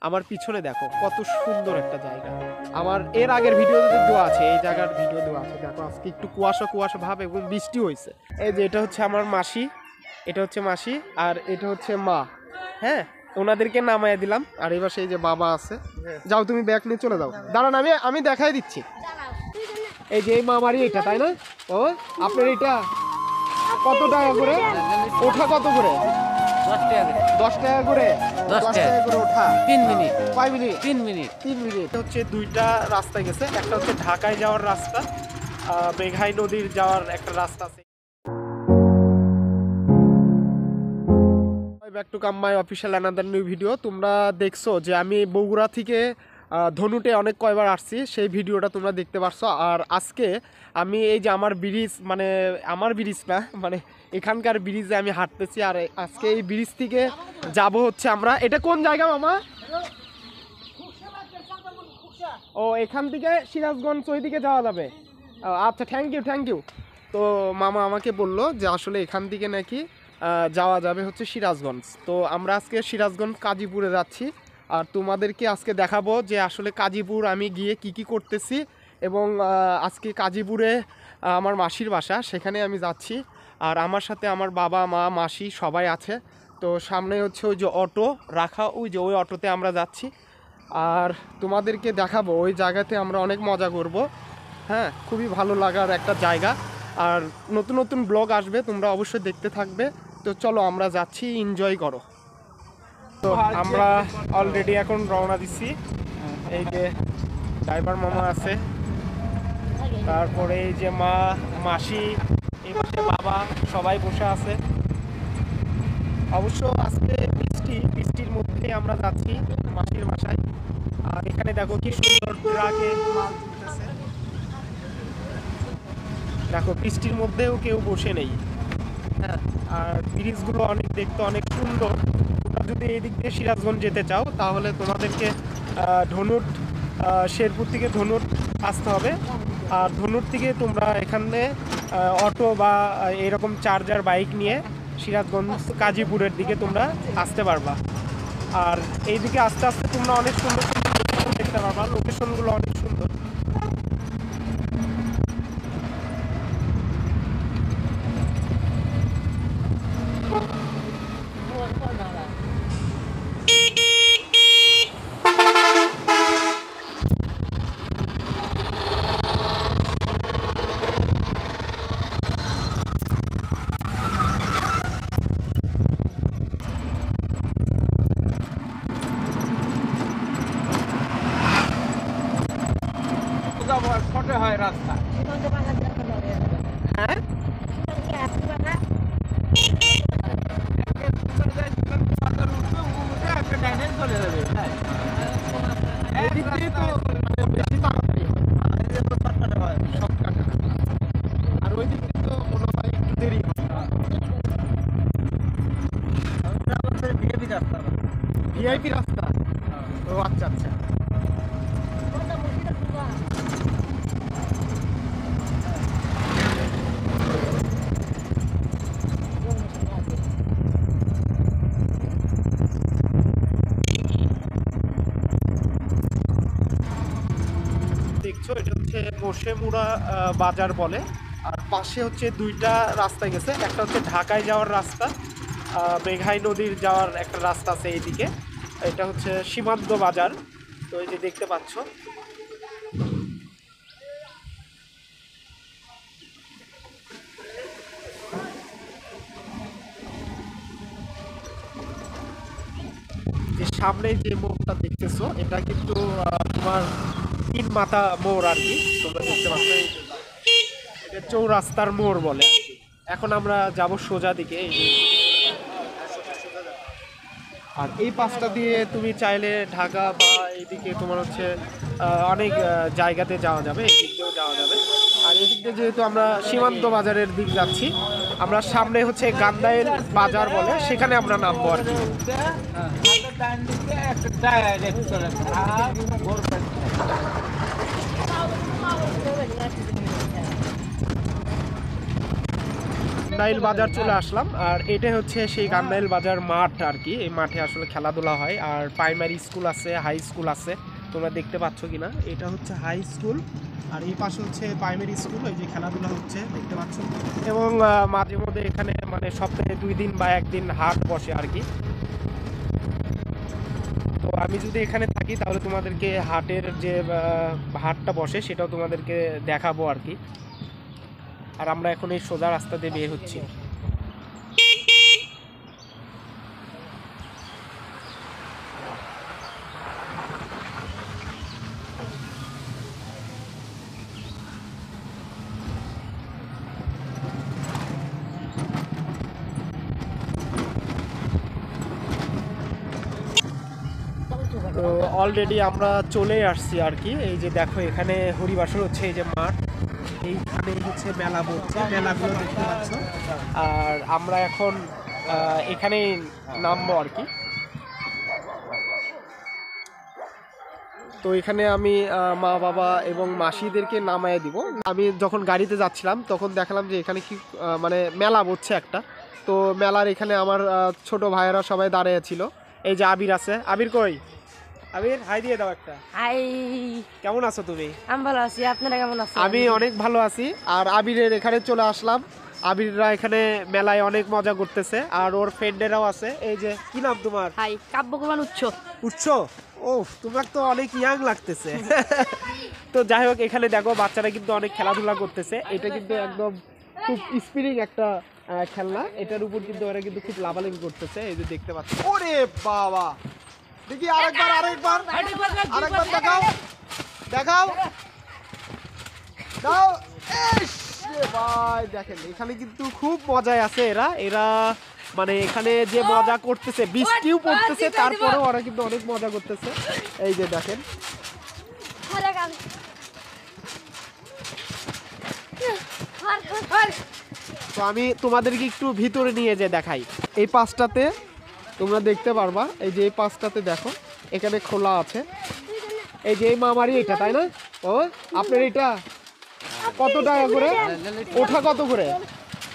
আমার পিছনে দেখো কত সুন্দর একটা জায়গা। আমার এর আগের ভিডিওতে দেওয়া আছে, এই জায়গার ভিডিও দেওয়া আছে। দেখো আজকে একটু কুয়াশা কুয়াশা ভাব এবং বৃষ্টি হয়েছে। এই যে এটা হচ্ছে আমার মাসি, এটা হচ্ছে মাসি, আর এটা হচ্ছে মা। হ্যাঁ, ওনাদেরকে নামায় দিলাম। আর এবার সেই যে বাবা আছে। যাও তুমি ব্যাগ নিয়ে চলে যাও, দাঁড়ান আমি দেখাই দিচ্ছি। এই যে এই মামারই এটা, তাই না? ও আপনার এটা কত টাকা করে ওঠা? কত করে? 10 টাকা করে। 10 টাকা করে ওঠা 3 মিনিট। কয় মিনিট? 3 মিনিট। 3 মিনিট। হচ্ছে দুইটা রাস্তায় গেছে, একটা হচ্ছে ঢাকায় যাওয়ার রাস্তা, মেঘাই নদীর যাওয়ার একটা রাস্তা আছে। Back to come my official another new video. তোমরা দেখছো যে আমি বগুড়া থেকে ধনুটে অনেক কয়বার আসছি, সেই ভিডিওটা তোমরা দেখতে পারছো। আর আজকে আমি এই যে আমার ব্রিজ, মানে আমার ব্রিজ না, মানে এখানকার ব্রিজে আমি হাঁটতেছি। আর আজকে এই ব্রিজ থেকে যাব হচ্ছে আমরা, এটা কোন জায়গা মামা? ও এখান থেকে সিরাজগঞ্জ ওই দিকে যাওয়া যাবে। আচ্ছা, থ্যাংক ইউ। তো মামা আমাকে বললো যে আসলে এখান থেকে নাকি যাওয়া যাবে হচ্ছে সিরাজগঞ্জ। তো আমরা আজকে সিরাজগঞ্জ কাজীপুরে যাচ্ছি। আর তোমাদেরকে আজকে দেখাবো যে আসলে কাজীপুর আমি গিয়ে কি করতেছি। এবং আজকে কাজীপুরে আমার মাসির বাসা, সেখানে আমি যাচ্ছি। আর আমার সাথে আমার বাবা মা মাসি সবাই আছে। তো সামনে হচ্ছে ওই যে অটো রাখা, ওই যে ওই অটোতে আমরা যাচ্ছি। আর তোমাদেরকে দেখাবো ওই জায়গাতে আমরা অনেক মজা করব। হ্যাঁ, খুবই ভালো লাগার একটা জায়গা। আর নতুন নতুন ব্লগ আসবে, তোমরা অবশ্যই দেখতে থাকবে। তো চলো আমরা যাচ্ছি, এনজয় করো। তো আমরা অলরেডি এখন রওনা দিচ্ছি। এই যে ড্রাইভার মামা আছে, তারপরে এই যে মা মাসি, এই পাশে বাবা, সবাই বসে আছে। অবশ্য আজকে বৃষ্টির মধ্যে আমরা যাচ্ছি মাসির বাসায়। আর এখানে দেখো কি সুন্দর ট্রাকে মাল তুলতেছে। দেখো বৃষ্টির মধ্যেও কেউ বসে নেই। হ্যাঁ, আর ব্রিজগুলো দেখতে অনেক সুন্দর। তোমরা যদি এই দিক দিয়ে সিরাজগঞ্জ যেতে চাও তাহলে তোমাদেরকে ধনুট, শেরপুর থেকে ধনুট আসতে হবে। আর ধনুট থেকে তোমরা এখানে অটো বা এরকম চার্জার বাইক নিয়ে সিরাজগঞ্জ কাজীপুরের দিকে তোমরা আসতে পারবা। আর এইদিকে আস্তে আস্তে তোমরা অনেক সুন্দর সুন্দর দেখতে পারবা, লোকেশনগুলো অনেক সুন্দর। ছোট হয় রাস্তা। হ্যাঁ, চলে যাবে এদিক দিয়ে তো বেশি তাড়াতাড়ি হয়, শর্টকাট। আর ওই দিক দিয়ে তো মনে হয় একটু দেরি হয়। ভিআইপি রাস্তা। ও আচ্ছা আচ্ছা। দেখছো এটা হচ্ছে বসেমুড়া বাজার বলে। আর পাশে হচ্ছে দুইটা রাস্তা গেছে, একটা হচ্ছে ঢাকায় যাওয়ার রাস্তা, মেঘাই নদীর যাওয়ার একটা রাস্তা আছে এইদিকে। এটা হচ্ছে সীমান্ত বাজার। তো এই যে দেখতে পাচ্ছ, যে সামনে যে মোড়টা দেখতেছো এটা কিন্তু তোমার তিন মাথা মোড় আর কি। তোমরা দেখতে পাচ্ছ এটা চৌরাস্তার মোড় বলে আর কি। এখন আমরা যাব সোজা দিকে, এই যে। আর এই পাশটা দিয়ে তুমি চাইলে ঢাকা বা এইদিকে তোমার হচ্ছে অনেক জায়গাতে যাওয়া যাবে, এই দিক দিয়েও যাওয়া যাবে। আর এদিক দিয়ে যেহেতু আমরা সীমান্ত বাজারের দিক যাচ্ছি, আমরা সামনে হচ্ছে গান্দাইল বাজার বলে, সেখানে আমরা নামবো আর কি। গান্ডাইল বাজার চলে আসলাম। আর এটা হচ্ছে সেই গান্ডাইল বাজার মাঠ আর কি। এই মাঠে আসলে খেলাধুলা হয়, আর প্রাইমারি স্কুল আছে, হাই স্কুল আছে। তোমরা দেখতে পাচ্ছ কিনা, এটা হচ্ছে হাই স্কুল আর এই পাশে হচ্ছে প্রাইমারি স্কুল। এই যে খেলাধুলা হচ্ছে দেখতে পাচ্ছ, এবং মাঝে মধ্যে এখানে মানে সপ্তাহে 2 দিন বা 1 দিন হাট বসে আর কি। তো আমি যদি এখানে থাকি তাহলে তোমাদেরকে হাটের যে হাটটা বসে সেটাও তোমাদেরকে দেখাবো আর কি। আর আমরা এখন এই সোজা রাস্তা দিয়ে বের হচ্ছি। তো অলরেডি আমরা চলে আসছি আর কি। এই যে দেখো এখানে হরিবাসর হচ্ছে, এই যে মাঠ, এইখানে হচ্ছে মেলা বসছে, মেলাগুলো দেখতে পাচ্ছ। আর আমরা এখন এখানে নামবো আর কি। তো এখানে আমি মা বাবা এবং মাসিদেরকে নামায় দিব। আমি যখন গাড়িতে যাচ্ছিলাম তখন দেখালাম যে এখানে কি মানে মেলা বসছে একটা। তো মেলার এখানে আমার ছোট ভাইয়েরা সবাই দাঁড়িয়ে ছিল। এই যে আবির আছে, আবির কই? আবির হাই দিয়ে দাও একটা। হাই, কেমন আছো তুমি? আমি ভালো আছি, আপনারা কেমন আছেন? আমি অনেক ভালো আছি। আর আবিরের এখানে চলে আসলাম। আবিররা এখানে মেলায় অনেক মজা করতেছে, আর ওর ফ্রেন্ডেরাও আছে। এই যে কি নাম তোমার? হাই, কাব্যকুমার উচ্চ। উচ্চ? ও, তোমার তো অনেক ইয়াং লাগতেছে। তো যাই হোক, এখানে দেখো বাচ্চারা কিন্তু অনেক খেলাধুলা করতেছে। এটা কিন্তু একদম খুব স্পিরিং একটা খেলনা। এটার উপর কিন্তু ওরা কিন্তু খুব লাভালাভি করতেছে। এই যে দেখতে পাচ্ছ। ওরে বাবা, দেখি আরেকবার দেখাও দেখাও দাও। ভাই দেখেন এখানে কিন্তু খুব মজায় আছে এরা মানে এখানে যে মজা করতেছে, বৃষ্টিও পড়তেছে, তারপরেও ওরা কিন্তু অনেক মজা করতেছে। এই যে দেখেন, তো আমি তোমাদেরকে একটু ভিতরে নিয়ে যে দেখাই। এই পাশটাতে তোমরা দেখতে পারবা, এই যে এই পাশটাতে দেখো এখানে খোলা আছে। এই যে এই মামারি এটা, তাই না? ও আপনার এটা কত টাকা করে ওঠা? কত করে?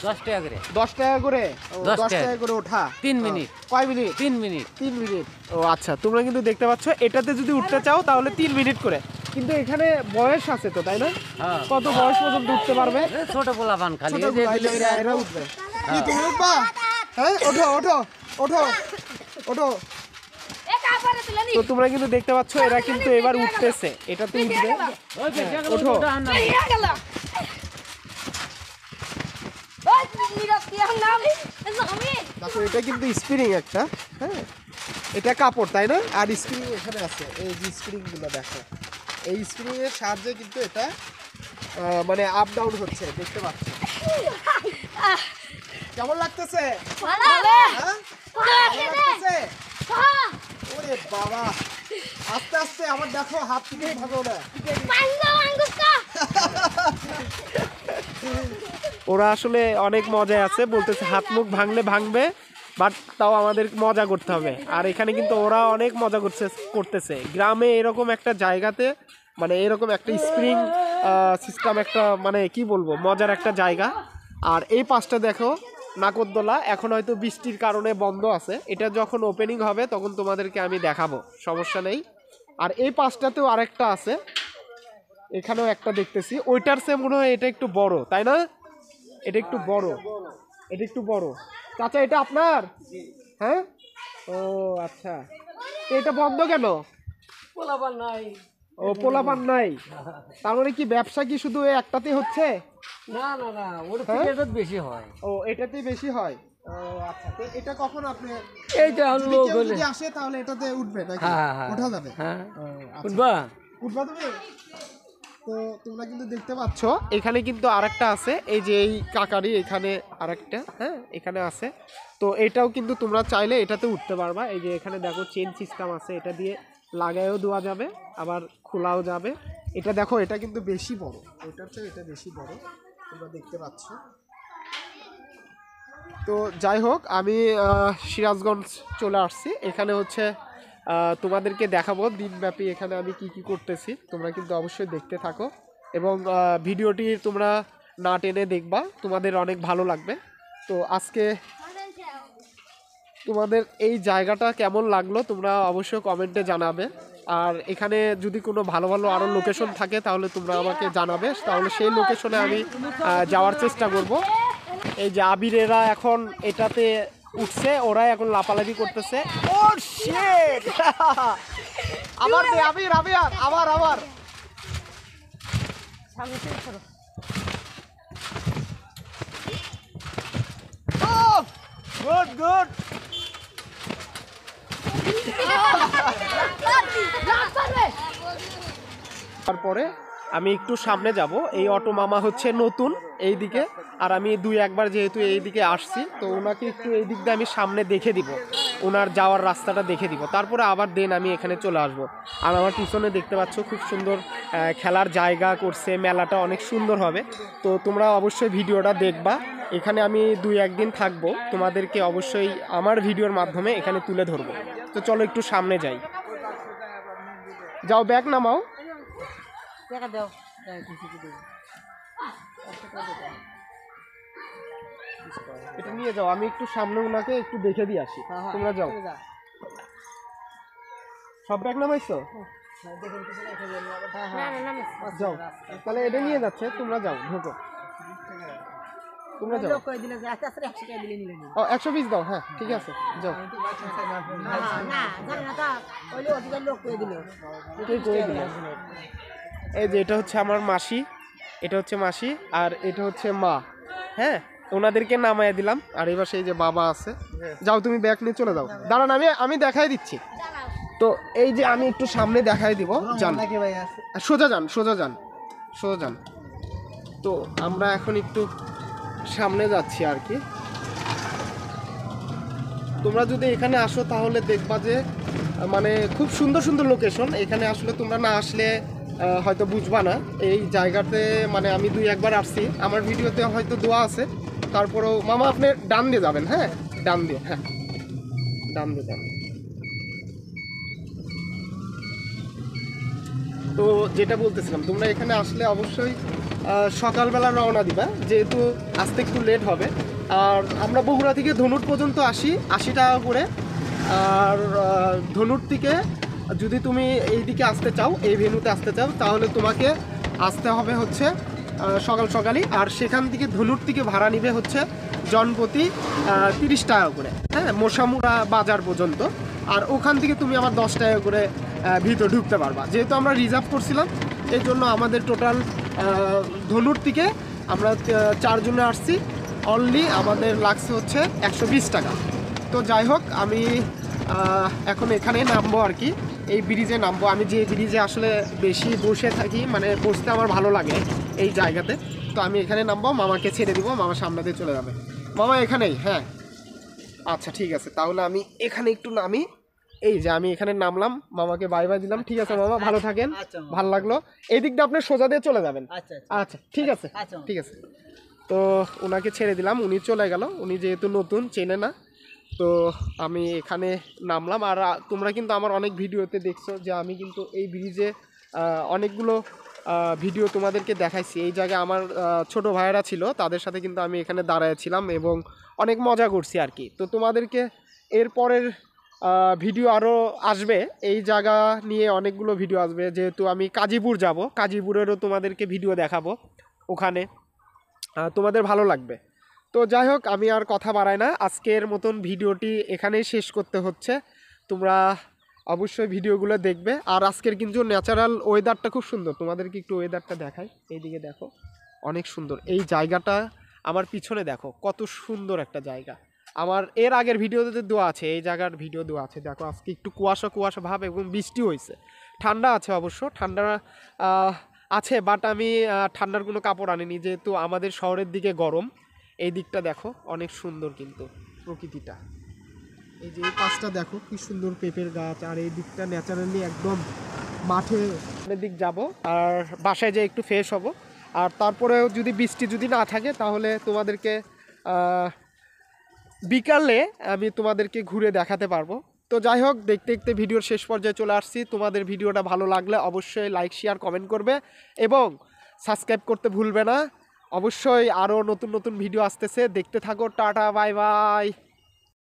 10 টাকা করে। 10 টাকা করে? 10 টাকা করে ওঠা। 3 মিনিট। কয় মিনিট? 3 মিনিট। 3 মিনিট। ও আচ্ছা, তোমরা কিন্তু দেখতে পাচ্ছ এটাতে যদি উঠতে চাও তাহলে 3 মিনিট করে। কিন্তু এখানে বয়স আছে তো, তাই না? হ্যাঁ। কত বয়স পর্যন্ত উঠতে পারবে? ছোট পোলাপান খালি ছোট এরা উঠবে। কি তুমি উঠবা? হ্যাঁ, ওঠো ওঠো ওঠো ওঠো। তো তোমরা কিন্তু দেখতে পাচ্ছ এরা কিন্তু এবার উঠতেছে, এটাতে উঠবে। ওঠো। দেখো এটা কিন্তু স্প্রিং একটা, হ্যাঁ এটা কাপড়, তাই না? আর স্প্রিং এখানে আছে, এই যে স্প্রিং গুলো দেখো, এই স্প্রিং এর সাহায্যে কিন্তু এটা মানে আপ ডাউন হচ্ছে, দেখতে পাচ্ছ। কেমন লাগতেছে? ওরে বাবা, আস্তে আস্তে আমার দেখো হাত থেকে ভাগো না। ওরা আসলে অনেক মজায় আছে, বলতেছে হাত মুখ ভাঙলে ভাঙবে, বাট তাও আমাদের মজা করতে হবে। আর এখানে কিন্তু ওরা অনেক মজা করতেছে। গ্রামে এরকম একটা জায়গাতে মানে এরকম একটা স্প্রিং সিস্টেম, একটা মানে কি বলবো মজার একটা জায়গা। আর এই পাশটা দেখো নাগরদোলা, এখন হয়তো বৃষ্টির কারণে বন্ধ আছে। এটা যখন ওপেনিং হবে তখন তোমাদেরকে আমি দেখাবো, সমস্যা নেই। আর এই পাশটাতেও আরেকটা আছে, এখানেও একটা দেখতেছি। ওইটার চেয়ে মনে হয় এটা একটু বড়, তাই না? এটা একটু বড়, এটা একটু বড়। চাচা এটা আপনার? হ্যাঁ, ও আচ্ছা। এটা বন্ধ কেন? পোলাপান নাই। ও পোলাপান নাই, তার মানে কি ব্যবসা কি শুধু একটাতে হচ্ছে? না না না, ওর থেকে এটা বেশি হয়। ও এটাতেই বেশি হয়। ও আচ্ছা, তো এটা কখন আপনি এইটা হলো কেউ যদি আসে তাহলে এটাতে উঠবে নাকি? ওঠা যাবে? হ্যাঁ, আচ্ছা। উঠবা উঠবা তুমি? তো তোমরা কিন্তু দেখতে পাচ্ছ এখানে কিন্তু আরেকটা আছে, এই যে এই কাকারি এখানে আরেকটা, হ্যাঁ এখানে আছে। তো এটাও কিন্তু তোমরা চাইলে এটাতে উঠতে পারবা। এই যে এখানে দেখো চেন সিস্টেম আছে, এটা দিয়ে লাগায়ও দেওয়া যাবে, আবার খোলাও যাবে। এটা দেখো এটা কিন্তু বেশি বড়, ওটার চেয়ে এটা বেশি বড়, তোমরা দেখতে পাচ্ছ। তো যাই হোক, আমি সিরাজগঞ্জ চলে আসছি। এখানে হচ্ছে তোমাদেরকে দেখাবো দিনব্যাপী এখানে আমি কি কি করতেছি। তোমরা কিন্তু অবশ্যই দেখতে থাকো এবং ভিডিওটি তোমরা না টেনে দেখবা, তোমাদের অনেক ভালো লাগবে। তো আজকে তোমাদের এই জায়গাটা কেমন লাগলো তোমরা অবশ্যই কমেন্টে জানাবে। আর এখানে যদি কোনো ভালো ভালো আরও লোকেশন থাকে তাহলে তোমরা আমাকে জানাবে, তাহলে সেই লোকেশনে আমি যাওয়ার চেষ্টা করব। এই যে আবিরেরা এখন এটাতে উঠছে, ওরাই এখন লাফালাফি করতেছে। ও শিট! আবার দে আবির, আবির আবার সামনে থেকে সরো। গুড তারপরে আমি একটু সামনে যাব। এই অটো মামা হচ্ছে নতুন এইদিকে, আর আমি দুই একবার যেহেতু এইদিকে আসছি তো ওনাকে একটু এই দিক দিয়ে আমি সামনে দেখে দিব, ওনার যাওয়ার রাস্তাটা দেখে দিব, তারপরে আবার দেন আমি এখানে চলে আসব। আর আমার পিছনে দেখতে পাচ্ছ খুব সুন্দর খেলার জায়গা করছে, মেলাটা অনেক সুন্দর হবে। তো তোমরা অবশ্যই ভিডিওটা দেখবা। এখানে আমি দুই একদিন থাকবো, তোমাদেরকে অবশ্যই আমার ভিডিওর মাধ্যমে এখানে তুলে ধরবো। তো চলো একটু সামনে যাই। যাও ব্যাগ নামাও। দেখা দাও। এটা নিয়ে যাও, আমি একটু সামনে ওনাকে একটু দেখে দিয়ে আসি। তোমরা যাও। সব ব্যাগ নামাইছো? যাও, তাহলে এটা নিয়ে যাচ্ছে, তোমরা যাও, ঢোকো। তোমরা যাও। ও 120 দাও, হ্যাঁ ঠিক আছে, যাও। কে করে দিল? এই যে এটা হচ্ছে আমার মাসি, এটা হচ্ছে মাসি, আর এটা হচ্ছে মা। হ্যাঁ, ওনাদেরকে নামায় দিলাম। আর এবার সেই যে বাবা আছে। যাও তুমি ব্যাগ নিয়ে চলে যাও। দাঁড়ান, আমি দেখাই দিচ্ছি। তো এই যে আমি একটু সামনে দেখাই দিব। যান, সোজা যান, সোজা যান, সোজা যান। তো আমরা এখন একটু সামনে যাচ্ছি আর কি। তোমরা যদি এখানে আসো তাহলে দেখবা যে মানে খুব সুন্দর সুন্দর লোকেশন। এখানে আসলে তোমরা না আসলে হয়তো বুঝবা না এই জায়গাতে। মানে আমি দুই একবার আসছি, আমার ভিডিওতে হয়তো দেওয়া আছে। তারপরেও মামা আপনি ডান দিয়ে যাবেন। হ্যাঁ, ডান দিয়ে, হ্যাঁ ডান দিয়ে যান। তো যেটা বলতেছিলাম, তোমরা এখানে আসলে অবশ্যই সকালবেলা রওনা দিবা, যেহেতু আসতে একটু লেট হবে। আর আমরা বগুড়া থেকে ধনুট পর্যন্ত আসি 80 টাকা করে। আর ধনুট থেকে যদি তুমি এই দিকে আসতে চাও, এই ভেন্যুতে আসতে চাও, তাহলে তোমাকে আসতে হবে হচ্ছে সকাল সকালই। আর সেখান থেকে ধনুট থেকে ভাড়া নিবে হচ্ছে জনপ্রতি 30 টাকা করে, হ্যাঁ, মোসামুড়া বাজার পর্যন্ত। আর ওখান থেকে তুমি আবার 10 টাকা করে ভিতরে ঢুকতে পারবা। যেহেতু আমরা রিজার্ভ করছিলাম, এই জন্য আমাদের টোটাল ধনুর থেকে আমরা 4 জনে আসছি, অনলি আমাদের লাগছে হচ্ছে 120 টাকা। তো যাই হোক, আমি এখন এখানে নামবো আর কি, এই ব্রিজে নামবো। আমি যে ব্রিজে আসলে বেশি বসে থাকি, মানে বসতে আমার ভালো লাগে এই জায়গাতে। তো আমি এখানে নামবো, মামাকে ছেড়ে দিব, মামা সামনে দিয়ে চলে যাবে। মামা এখানেই? হ্যাঁ আচ্ছা ঠিক আছে, তাহলে আমি এখানে একটু নামি। এই যে আমি এখানে নামলাম, মামাকে বাই বাই দিলাম। ঠিক আছে মামা, ভালো থাকেন, ভালো লাগলো। এই দিকটা আপনি সোজা দিয়ে চলে যাবেন। আচ্ছা ঠিক আছে, ঠিক আছে। তো ওনাকে ছেড়ে দিলাম, উনি চলে গেল। উনি যেহেতু নতুন, চেনে না। তো আমি এখানে নামলাম। আর তোমরা কিন্তু আমার অনেক ভিডিওতে দেখছো যে আমি কিন্তু এই ব্রিজে অনেকগুলো ভিডিও তোমাদেরকে দেখাইছি। এই জায়গায় আমার ছোট ভাইয়েরা ছিল, তাদের সাথে কিন্তু আমি এখানে দাঁড়াইছিলাম এবং অনেক মজা করছি আর কি। তো তোমাদেরকে এরপরের ভিডিও আরও আসবে, এই জায়গা নিয়ে অনেকগুলো ভিডিও আসবে। যেহেতু আমি কাজীপুর যাব, কাজীপুরেরও তোমাদেরকে ভিডিও দেখাবো, ওখানে তোমাদের ভালো লাগবে। তো যাই হোক, আমি আর কথা বাড়াই না, আজকের মতন ভিডিওটি এখানেই শেষ করতে হচ্ছে। তোমরা অবশ্যই ভিডিওগুলো দেখবে। আর আজকের কিন্তু ন্যাচারাল ওয়েদারটা খুব সুন্দর, তোমাদেরকে একটু ওয়েদারটা দেখাই। এইদিকে দেখো, অনেক সুন্দর এই জায়গাটা। আমার পিছনে দেখো কত সুন্দর একটা জায়গা। আমার এর আগের ভিডিওতে দেওয়া আছে, এই জায়গার ভিডিও দেওয়া আছে। দেখো আজকে একটু কুয়াশা কুয়াশা ভাব এবং বৃষ্টি হয়েছে, ঠান্ডা আছে অবশ্য, ঠান্ডা আছে। বাট আমি ঠান্ডার কোনো কাপড় আনিনি, যেহেতু আমাদের শহরের দিকে গরম। এই দিকটা দেখো অনেক সুন্দর কিন্তু প্রকৃতিটা। এই যে এই পাশটা দেখো কি সুন্দর পেঁপের গাছ। আর এই দিকটা ন্যাচারালি একদম মাঠে দিক যাব, আর বাসায় যেয়ে একটু ফ্রেশ হব। আর তারপরেও যদি বৃষ্টি যদি না থাকে তাহলে তোমাদেরকে বিকালে আমি তোমাদেরকে ঘুরে দেখাতে পারবো। তো যাই হোক, দেখতে দেখতে ভিডিওর শেষ পর্যায়ে চলে আসছি। তোমাদের ভিডিওটা ভালো লাগলে অবশ্যই লাইক শেয়ার কমেন্ট করবে এবং সাবস্ক্রাইব করতে ভুলবে না। অবশ্যই আরো নতুন নতুন ভিডিও আসতেছে, দেখতে থাকো। Tata, bye bye.